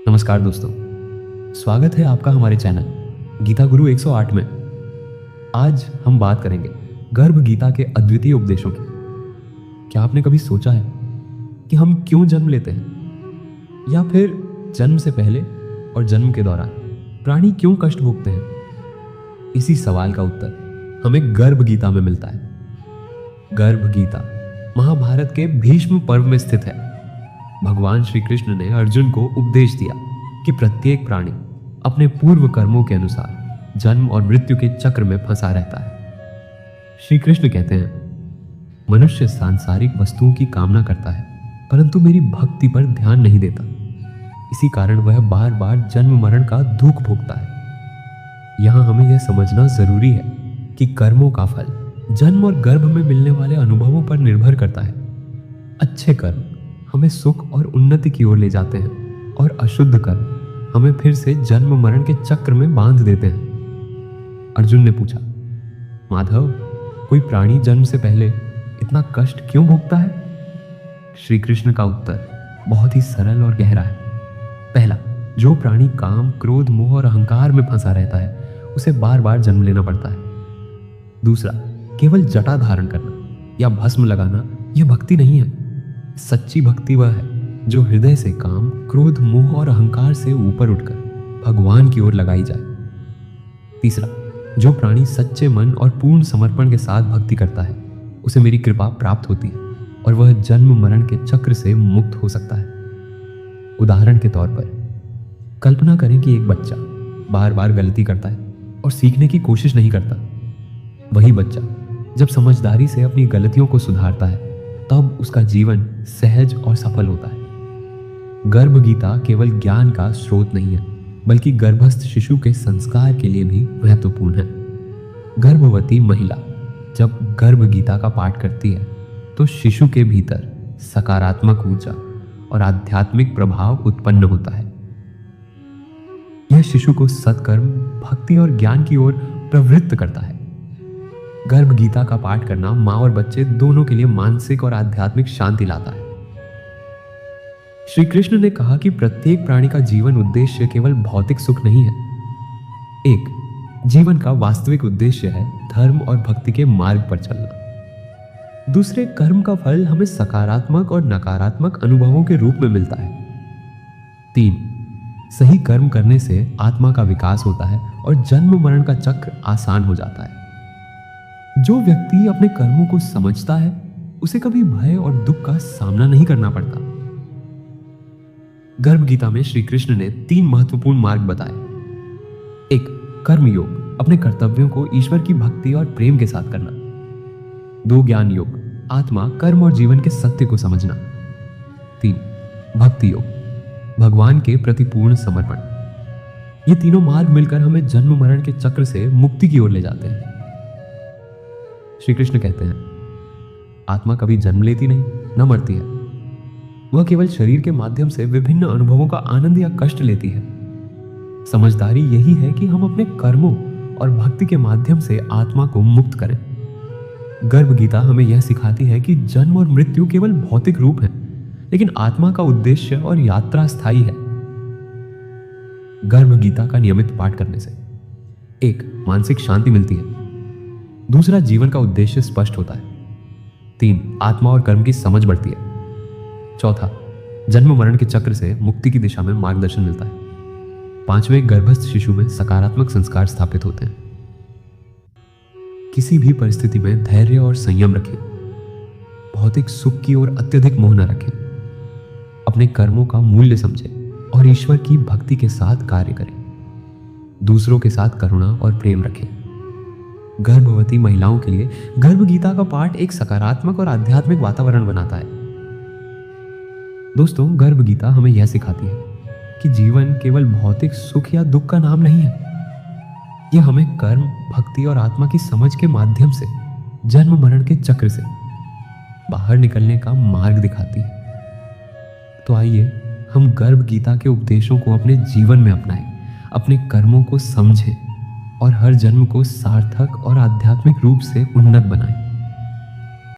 नमस्कार दोस्तों, स्वागत है आपका हमारे चैनल गीता गुरु 108 में। आज हम बात करेंगे गर्भ गीता के अद्वितीय उपदेशों की। क्या आपने कभी सोचा है कि हम क्यों जन्म लेते हैं, या फिर जन्म से पहले और जन्म के दौरान प्राणी क्यों कष्ट भोगते हैं? इसी सवाल का उत्तर हमें गर्भ गीता में मिलता है। गर्भ गीता महाभारत के भीष्म पर्व में स्थित है। भगवान श्री कृष्ण ने अर्जुन को उपदेश दिया कि प्रत्येक प्राणी अपने पूर्व कर्मों के अनुसार जन्म और मृत्यु के चक्र में फंसा रहता है। श्री कृष्ण कहते हैं, मनुष्य सांसारिक वस्तुओं की कामना करता है, परंतु मेरी भक्ति पर ध्यान नहीं देता। इसी कारण वह बार बार जन्म मरण का दुख भोगता है। यहां हमें यह समझना जरूरी है कि कर्मों का फल जन्म और गर्भ में मिलने वाले अनुभवों पर निर्भर करता है। अच्छे कर्म हमें सुख और उन्नति की ओर ले जाते हैं, और अशुद्ध कर्म हमें फिर से जन्म मरण के चक्र में बांध देते हैं। अर्जुन ने पूछा, माधव, कोई प्राणी जन्म से पहले इतना कष्ट क्यों भोगता है? श्री कृष्ण का उत्तर बहुत ही सरल और गहरा है। पहला, जो प्राणी काम, क्रोध, मोह और अहंकार में फंसा रहता है, उसे बार बार जन्म लेना पड़ता है। दूसरा, केवल जटा धारण करना या भस्म लगाना यह भक्ति नहीं है। सच्ची भक्ति वह है जो हृदय से काम, क्रोध, मोह और अहंकार से ऊपर उठकर भगवान की ओर लगाई जाए। तीसरा, जो प्राणी सच्चे मन और पूर्ण समर्पण के साथ भक्ति करता है, उसे मेरी कृपा प्राप्त होती है और वह जन्म मरण के चक्र से मुक्त हो सकता है। उदाहरण के तौर पर कल्पना करें कि एक बच्चा बार बार गलती करता है और सीखने की कोशिश नहीं करता। वही बच्चा जब समझदारी से अपनी गलतियों को सुधारता है, तब उसका जीवन सहज और सफल होता है। गर्भ गीता केवल ज्ञान का स्रोत नहीं है, बल्कि गर्भस्थ शिशु के संस्कार के लिए भी महत्वपूर्ण है। गर्भवती महिला जब गर्भ गीता का पाठ करती है, तो शिशु के भीतर सकारात्मक ऊर्जा और आध्यात्मिक प्रभाव उत्पन्न होता है। यह शिशु को सत्कर्म, भक्ति और ज्ञान की ओर प्रवृत्त करता है। गर्भ गीता का पाठ करना मां और बच्चे दोनों के लिए मानसिक और आध्यात्मिक शांति लाता है। श्री कृष्ण ने कहा कि प्रत्येक प्राणी का जीवन उद्देश्य केवल भौतिक सुख नहीं है। एक, जीवन का वास्तविक उद्देश्य है धर्म और भक्ति के मार्ग पर चलना। दूसरे, कर्म का फल हमें सकारात्मक और नकारात्मक अनुभवों के रूप में मिलता है। तीन, सही कर्म करने से आत्मा का विकास होता है और जन्म मरण का चक्र आसान हो जाता है। जो व्यक्ति अपने कर्मों को समझता है, उसे कभी भय और दुख का सामना नहीं करना पड़ता। गर्भ गीता में श्री कृष्ण ने 3 महत्वपूर्ण मार्ग बताए। 1, कर्म योग, अपने कर्तव्यों को ईश्वर की भक्ति और प्रेम के साथ करना। 2, ज्ञान योग, आत्मा, कर्म और जीवन के सत्य को समझना। 3, भक्ति योग, भगवान के प्रति पूर्ण समर्पण। ये तीनों मार्ग मिलकर हमें जन्म मरण के चक्र से मुक्ति की ओर ले जाते हैं। श्री कृष्ण कहते हैं, आत्मा कभी जन्म लेती नहीं, न मरती है। वह केवल शरीर के माध्यम से विभिन्न अनुभवों का आनंद या कष्ट लेती है। समझदारी यही है कि हम अपने कर्मों और भक्ति के माध्यम से आत्मा को मुक्त करें। गर्भ गीता हमें यह सिखाती है कि जन्म और मृत्यु केवल भौतिक रूप है, लेकिन आत्मा का उद्देश्य और यात्रा स्थायी है। गर्भ गीता का नियमित पाठ करने से 1, मानसिक शांति मिलती है। दूसरा, जीवन का उद्देश्य स्पष्ट होता है। 3, आत्मा और कर्म की समझ बढ़ती है। चौथा, जन्म मरण के चक्र से मुक्ति की दिशा में मार्गदर्शन मिलता है। 5वें, गर्भस्थ शिशु में सकारात्मक संस्कार स्थापित होते हैं। किसी भी परिस्थिति में धैर्य और संयम रखें। भौतिक सुख की ओर अत्यधिक मोह न रखें। अपने कर्मों का मूल्य समझें और ईश्वर की भक्ति के साथ कार्य करें। दूसरों के साथ करुणा और प्रेम रखें। गर्भवती महिलाओं के लिए गर्भ गीता का पाठ एक सकारात्मक और आध्यात्मिक वातावरण बनाता है। दोस्तों, गर्भ गीता हमें यह सिखाती है कि जीवन केवल भौतिक सुख या दुख का नाम नहीं है। यह हमें कर्म, भक्ति और आत्मा की समझ के माध्यम से जन्म मरण के चक्र से बाहर निकलने का मार्ग दिखाती है। तो आइए हम गर्भ गीता के उपदेशों को अपने जीवन में अपनाएं, अपने कर्मों को समझें और हर जन्म को सार्थक और आध्यात्मिक रूप से उन्नत बनाएं।